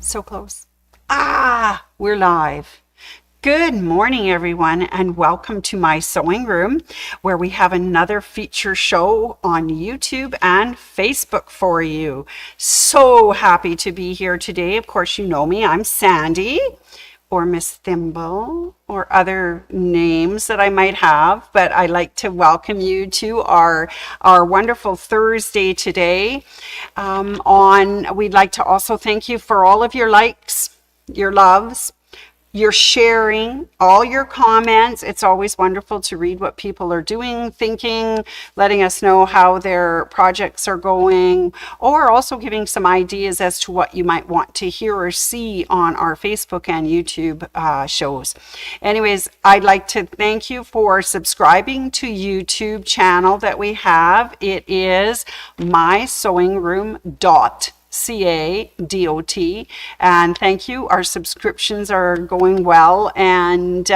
So close. We're live. Good morning, everyone, and welcome to my sewing room, where we have another feature show on YouTube and Facebook for you. So happy to be here today. Of course, you know me. I'm Sandy, or Miss Thimble, or other names that I might have, but I'd like to welcome you to our wonderful Thursday today. We'd like to also thank you for all of your likes, your loves, your sharing, all your comments. It's always wonderful to read what people are doing, thinking, letting us know how their projects are going, or also giving some ideas as to what you might want to hear or see on our Facebook and YouTube shows. Anyways, I'd like to thank you for subscribing to YouTube channel that we have. It is mysewingroom.ca dot, and thank you. Our subscriptions are going well, and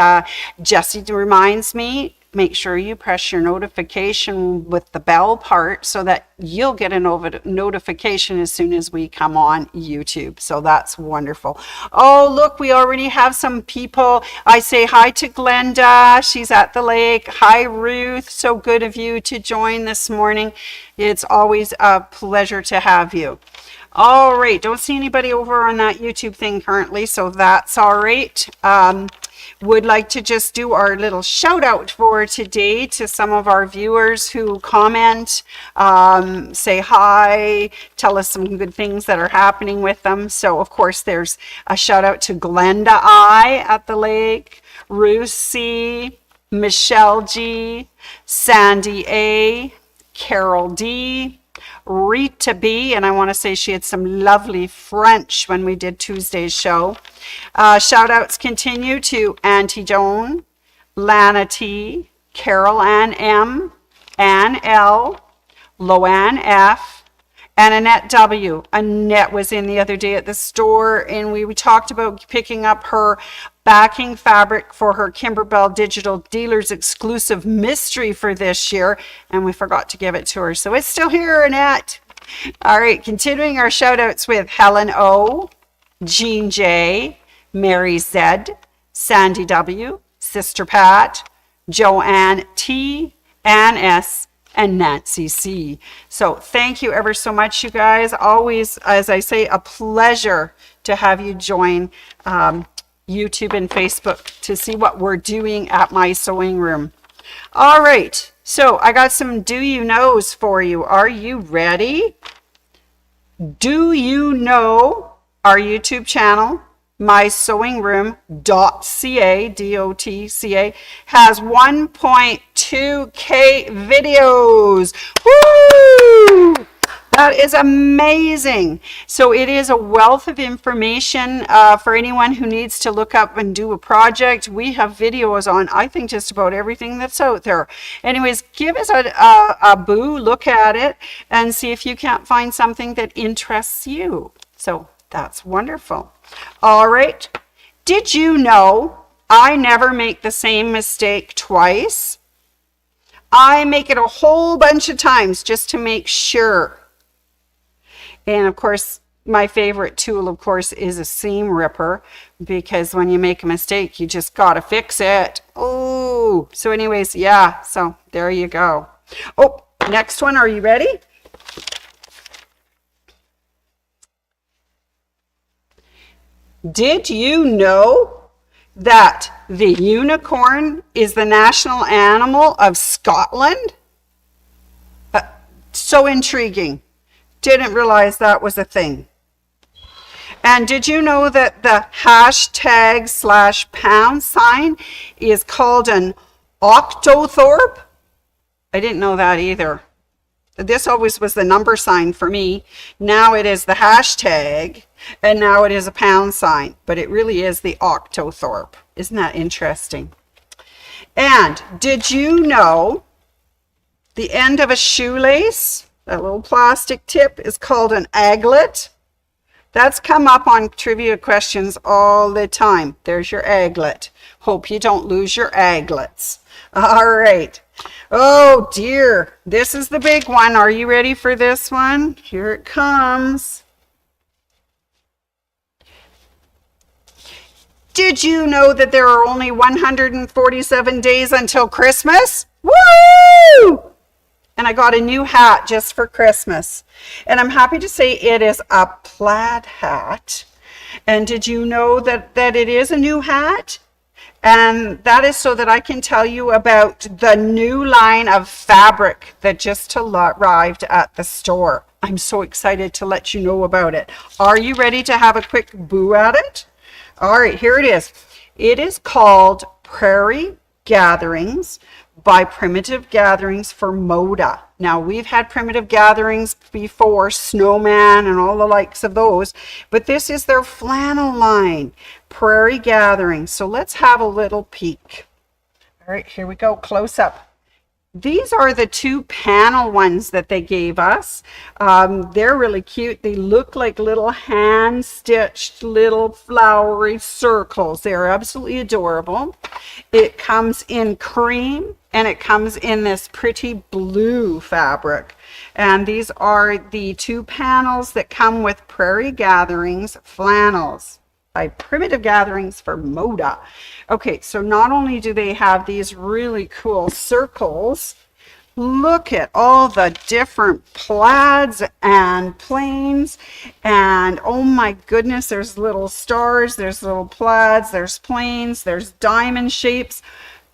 Jessie reminds me, make sure you press your notification with the bell part so that you'll get a notification as soon as we come on YouTube. So that's wonderful. Oh, look, we already have some people. I say hi to Glenda. She's at the lake. Hi, Ruth. So good of you to join this morning. It's always a pleasure to have you. All right, don't see anybody over on that YouTube thing currently, so that's all right. Would like to just do our little shout out for today to some of our viewers who comment, say hi, tell us some good things that are happening with them. So of course there's a shout out to Glenda I at the lake, Ruth C, Michelle G, Sandy A, Carol D, Rita B, and I want to say she had some lovely French when we did Tuesday's show. Shout outs continue to Auntie Joan, Lana T, Carol Ann M, Ann L, Loanne F, and Annette W. Annette was in the other day at the store, and we talked about picking up her backing fabric for her Kimberbell Digital Dealers exclusive mystery for this year, and we forgot to give it to her. So it's still here, Annette. All right, continuing our shout outs with Helen O, Jean J, Mary Z, Sandy W, Sister Pat, Joanne T, Ann S, and Nancy C. So thank you ever so much, you guys. Always, as I say, a pleasure to have you join YouTube and Facebook to see what we're doing at my sewing room. All right, so I got some do you knows for you. Are you ready? Do you know our YouTube channel, mysewingroom.ca, D-O-T-C-A, has 1.2K videos. Woo! That is amazing. So it is a wealth of information for anyone who needs to look up and do a project. We have videos on, I think, just about everything that's out there. Anyways, give us a boo, look at it, and see if you can't find something that interests you. So that's wonderful. All right. Did you know I never make the same mistake twice? I make it a whole bunch of times just to make sure. And of course, my favorite tool, of course, is a seam ripper, because when you make a mistake, you just got to fix it. Oh, so anyways, yeah, so there you go. Oh, next one. Are you ready? Did you know that the unicorn is the national animal of Scotland? So intriguing. Didn't realize that was a thing. And did you know that the hashtag /pound sign is called an octothorpe? I didn't know that either. This always was the number sign for me. Now it is the hashtag, and now it is a pound sign, but it really is the octothorpe. Isn't that interesting? And did you know the end of a shoelace, that little plastic tip, is called an aglet? That's come up on trivia questions all the time. There's your aglet. Hope you don't lose your aglets. All right. Oh dear, this is the big one. Are you ready for this one? Here it comes. Did you know that there are only 147 days until Christmas? Woo! And I got a new hat just for Christmas. And I'm happy to say it is a plaid hat. And did you know that it is a new hat? And that is so that I can tell you about the new line of fabric that just arrived at the store. I'm so excited to let you know about it. Are you ready to have a quick boo at it? All right, here it is. It is called Prairie Gatherings by Primitive Gatherings for Moda. Now, we've had Primitive Gatherings before, Snowman and all the likes of those, but this is their flannel line, Prairie Gatherings. So let's have a little peek. All right, here we go, close up. These are the 2 panel ones that they gave us. They're really cute. They look like little hand-stitched little flowery circles. They're absolutely adorable. It comes in cream and it comes in this pretty blue fabric. And these are the 2 panels that come with Prairie Gatherings flannels by Primitive Gatherings for Moda. Okay, so not only do they have these really cool circles, look at all the different plaids and plains, and oh my goodness, there's little stars, there's little plaids, there's plains, there's diamond shapes.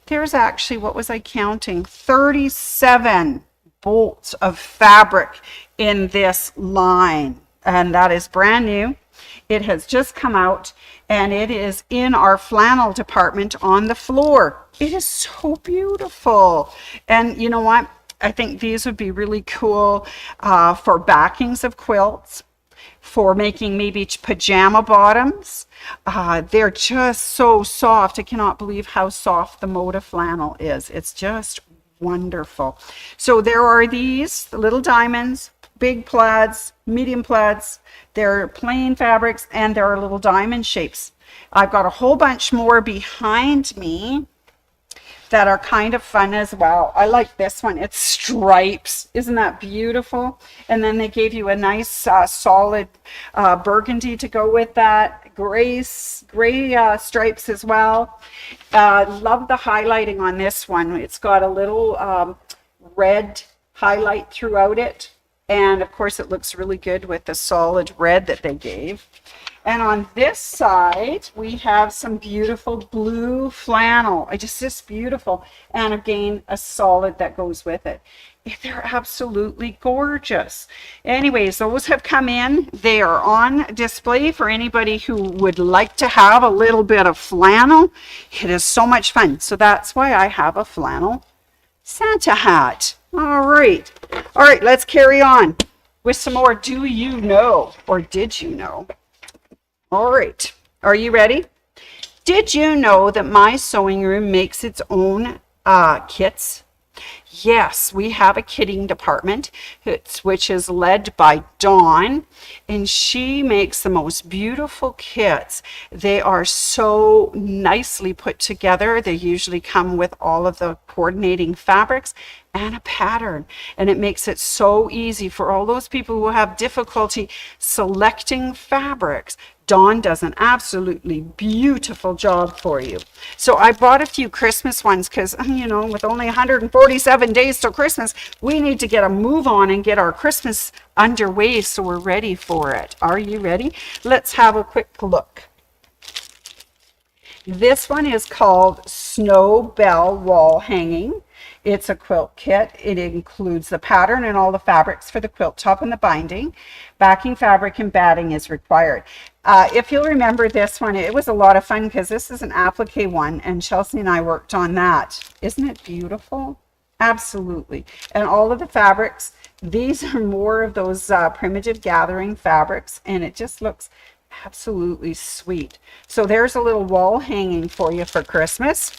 There's actually, what was I counting? 37 bolts of fabric in this line, and that is brand new. It has just come out and it is in our flannel department on the floor. It is so beautiful. And you know what? I think these would be really cool for backings of quilts, for making maybe pajama bottoms. They're just so soft. I cannot believe how soft the Moda flannel is. It's just wonderful. So there are these little diamonds, big plaids, medium plaids. They're plain fabrics and there are little diamond shapes. I've got a whole bunch more behind me that are kind of fun as well. I like this one. It's stripes. Isn't that beautiful? And then they gave you a nice solid burgundy to go with that. Gray stripes as well. Love the highlighting on this one. It's got a little red highlight throughout it. And of course it looks really good with the solid red that they gave. And on this side, we have some beautiful blue flannel. Just beautiful. And again, a solid that goes with it. They're absolutely gorgeous. Anyways, those have come in. They are on display for anybody who would like to have a little bit of flannel. It is so much fun. So that's why I have a flannel Santa hat. All right, let's carry on with some more Do You Know or Did You Know? All right, are you ready? Did you know that my sewing room makes its own kits? Yes, we have a kitting department, which is led by Dawn, and she makes the most beautiful kits. They are so nicely put together. They usually come with all of the coordinating fabrics and a pattern, and it makes it so easy for all those people who have difficulty selecting fabrics. Dawn does an absolutely beautiful job for you. So I bought a few Christmas ones because, you know, with only 147 days till Christmas, we need to get a move on and get our Christmas underway so we're ready for it. Are you ready? Let's have a quick look. This one is called Snow Bell Wall Hanging. It's a quilt kit. It includes the pattern and all the fabrics for the quilt top and the binding. Backing fabric and batting is required. If you'll remember this one, it was a lot of fun because this is an applique one and Chelsea and I worked on that. Isn't it beautiful? Absolutely. And all of the fabrics, these are more of those Primitive Gathering fabrics, and it just looks absolutely sweet. So there's a little wall hanging for you for Christmas.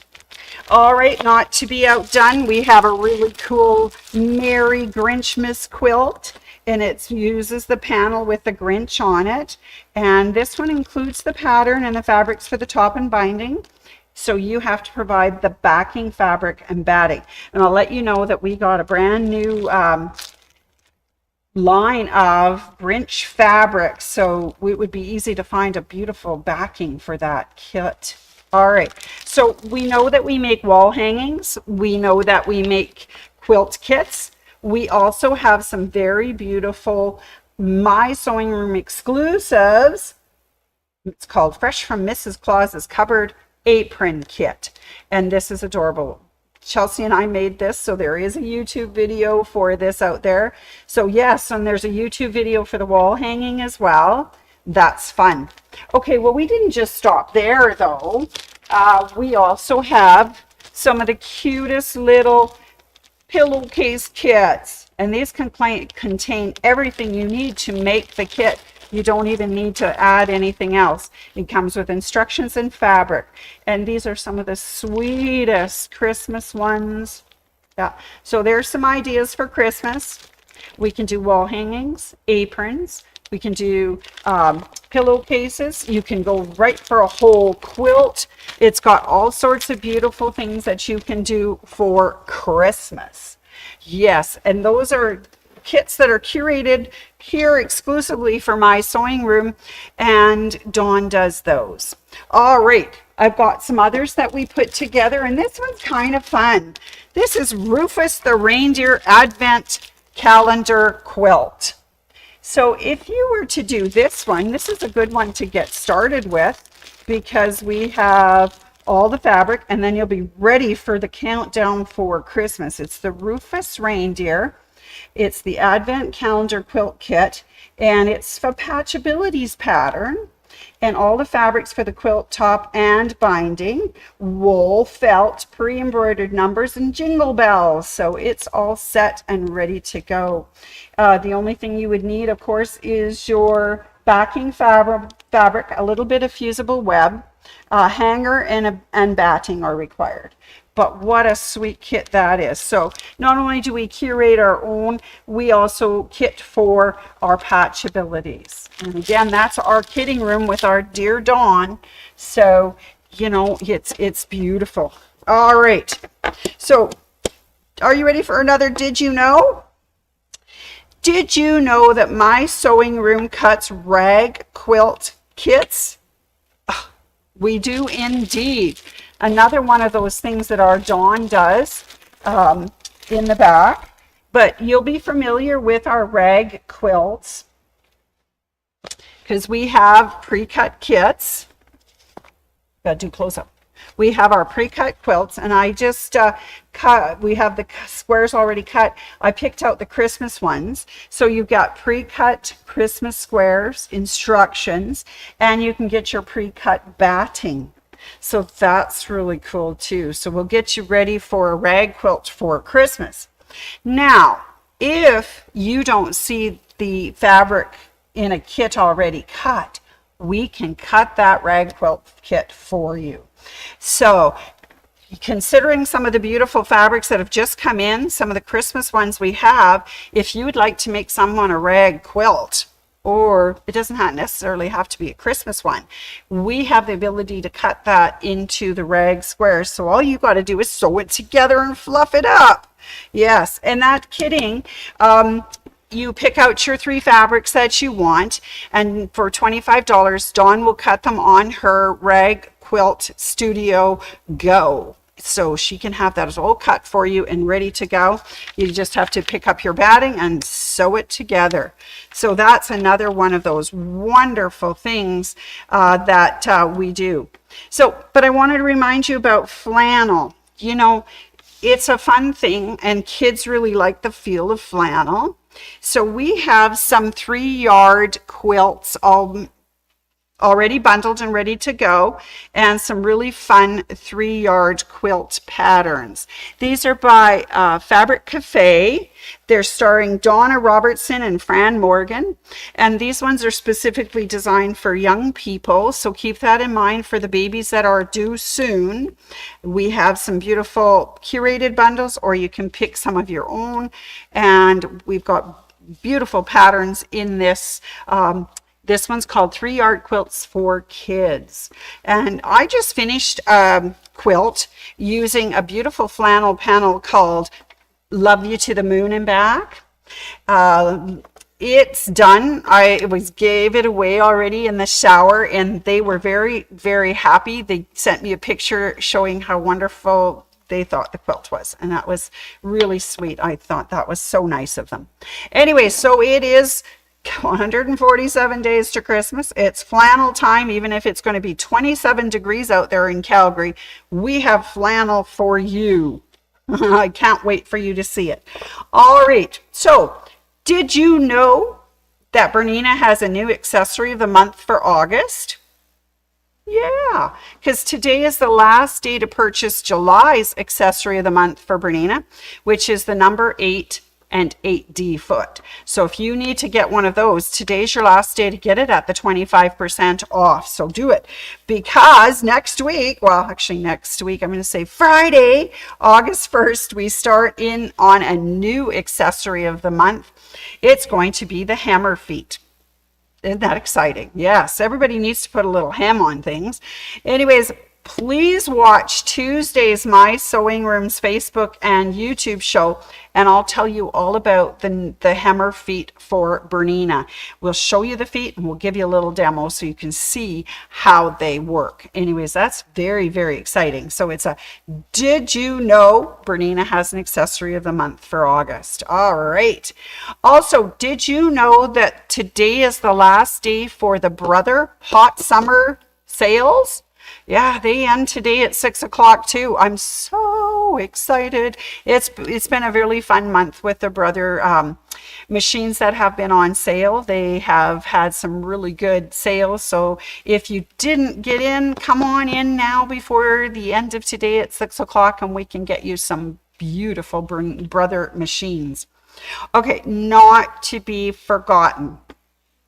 All right, not to be outdone, we have a really cool Merry Grinchmas quilt, and it uses the panel with the Grinch on it. And this one includes the pattern and the fabrics for the top and binding. So you have to provide the backing fabric and batting. And I'll let you know that we got a brand new line of Grinch fabric, so it would be easy to find a beautiful backing for that kit. All right, so we know that we make wall hangings. We know that we make quilt kits. We also have some very beautiful My Sewing Room exclusives. It's called Fresh from Mrs. Claus's Cupboard Apron Kit, and this is adorable. Chelsea and I made this, so there is a YouTube video for this out there. So yes, and there's a YouTube video for the wall hanging as well. That's fun. Okay, well, we didn't just stop there though. We also have some of the cutest little pillowcase kits, and these contain everything you need to make the kit. You don't even need to add anything else. It comes with instructions and fabric. And these are some of the sweetest Christmas ones. Yeah. So there's some ideas for Christmas. We can do wall hangings, aprons. We can do pillowcases. You can go right for a whole quilt. It's got all sorts of beautiful things that you can do for Christmas. Yes, and those are kits that are curated here exclusively for My Sewing Room, and Dawn does those. All right, I've got some others that we put together, and this one's kind of fun. This is Rufus the Reindeer Advent Calendar Quilt. So if you were to do this one, this is a good one to get started with, because we have all the fabric, and then you'll be ready for the countdown for Christmas. It's the Rufus Reindeer. It's the Advent Calendar Quilt Kit, and it's for Patchability's pattern, and all the fabrics for the quilt top and binding, wool, felt, pre-embroidered numbers, and jingle bells. So it's all set and ready to go. The only thing you would need, of course, is your backing fabric, a little bit of fusible web, a hanger, and batting are required. But what a sweet kit that is. So not only do we curate our own, we also kit for our Patchabilities. And again, that's our kitting room with our dear Dawn. So, you know, it's beautiful. All right. So are you ready for another Did You Know? Did you know that My Sewing Room cuts rag quilt kits? We do indeed. Another one of those things that our Dawn does in the back. But you'll be familiar with our rag quilts, because we have pre-cut kits. Gotta do close up. We have our pre-cut quilts, and I just we have the squares already cut. I picked out the Christmas ones. So you've got pre-cut Christmas squares, instructions, and you can get your pre-cut batting. So that's really cool too. So we'll get you ready for a rag quilt for Christmas. Now, if you don't see the fabric in a kit already cut, we can cut that rag quilt kit for you. So considering some of the beautiful fabrics that have just come in, some of the Christmas ones we have, if you would like to make someone a rag quilt, or it doesn't necessarily have to be a Christmas one, we have the ability to cut that into the rag squares. So all you got to do is sew it together and fluff it up. Yes, and that kitting, you pick out your 3 fabrics that you want, and for $25, Dawn will cut them on her Rag Quilt Studio Go. So she can have that all cut for you and ready to go. You just have to pick up your batting and sew it together. So that's another one of those wonderful things that we do. So, but I wanted to remind you about flannel. You know, it's a fun thing, and kids really like the feel of flannel. So we have some 3-yard quilts already bundled and ready to go, and some really fun 3-yard quilt patterns. These are by Fabric Cafe. They're starring Donna Robertson and Fran Morgan, and these ones are specifically designed for young people, so keep that in mind for the babies that are due soon. We have some beautiful curated bundles, or you can pick some of your own, and we've got beautiful patterns in this. This one's called 3-Yard Quilts for Kids. And I just finished a quilt using a beautiful flannel panel called Love You to the Moon and Back. it's done. I gave it away already in the shower, and they were very, very happy. They sent me a picture showing how wonderful they thought the quilt was, and that was really sweet. I thought that was so nice of them. Anyway, so it is 147 days to Christmas. It's flannel time. Even if it's going to be 27 degrees out there in Calgary, we have flannel for you. I can't wait for you to see it. All right, so did you know that Bernina has a new accessory of the month for August? Yeah, because today is the last day to purchase July's accessory of the month for Bernina, which is the number 8 and 8D foot. So if you need to get one of those, today's your last day to get it at the 25% off. So do it, because next week, well, actually next week, I'm going to say Friday, August 1st, we start in on a new accessory of the month. It's going to be the hammer feet. Isn't that exciting? Yes, everybody needs to put a little hem on things. Anyways, please watch Tuesday's My Sewing Room's Facebook and YouTube show, and I'll tell you all about the hammer feet for Bernina. We'll show you the feet, and we'll give you a little demo so you can see how they work. Anyways, that's very, very exciting. So it's a did you know Bernina has an accessory of the month for August. All right. Also, did you know that today is the last day for the Brother Hot Summer sales? Yeah, they end today at 6 o'clock too. I'm so excited. It's been a really fun month with the Brother machines that have been on sale. They have had some really good sales. So if you didn't get in, come on in now before the end of today at 6 o'clock, and we can get you some beautiful Brother machines. Okay, not to be forgotten.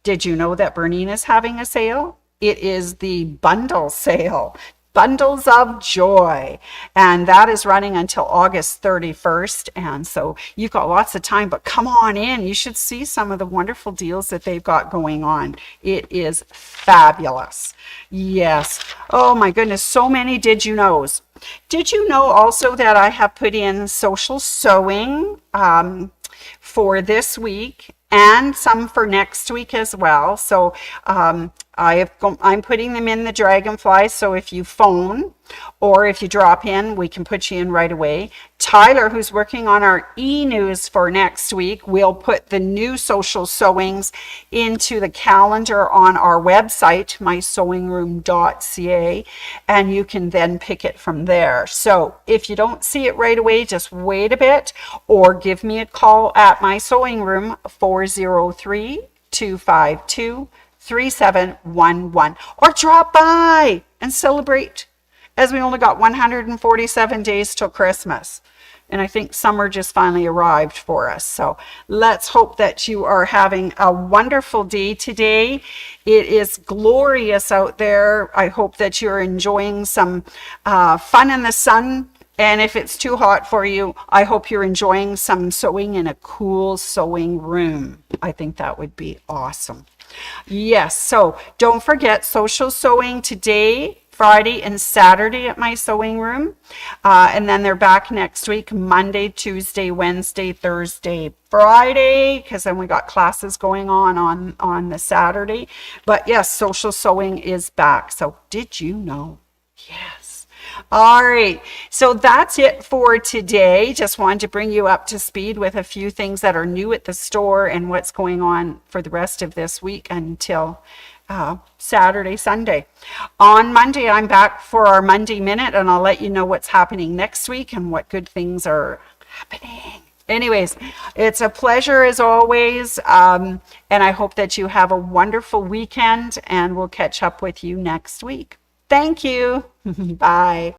Did you know that Bernina's having a sale? It is the bundle sale, Bundles of Joy, and that is running until August 31st. And so you've got lots of time, but come on in. You should see some of the wonderful deals that they've got going on. It is fabulous. Yes. Oh my goodness, so many did you knows. Did you know also that I have put in social sewing for this week, and some for next week as well? So I'm putting them in the Dragonfly, so if you phone or if you drop in, we can put you in right away. Tyler, who's working on our e-news for next week, will put the new social sewings into the calendar on our website, mysewingroom.ca, and you can then pick it from there. So if you don't see it right away, just wait a bit, or give me a call at My Sewing Room, 403-252-3711, or drop by and celebrate, as we only got 147 days till Christmas. And I think summer just finally arrived for us. So let's hope that you are having a wonderful day today. It is glorious out there. I hope that you're enjoying some fun in the sun. And if it's too hot for you, I hope you're enjoying some sewing in a cool sewing room. I think that would be awesome. Yes, so don't forget social sewing today, Friday and Saturday at My Sewing Room, and then they're back next week, Monday, Tuesday, Wednesday, Thursday, Friday, because then we got classes going on the Saturday. But yes, social sewing is back. So did you know? Yes. All right, so that's it for today. Just wanted to bring you up to speed with a few things that are new at the store and what's going on for the rest of this week until Saturday, Sunday. On Monday, I'm back for our Monday Minute, and I'll let you know what's happening next week and what good things are happening. Anyways, it's a pleasure as always, and I hope that you have a wonderful weekend, and we'll catch up with you next week. Thank you. Bye.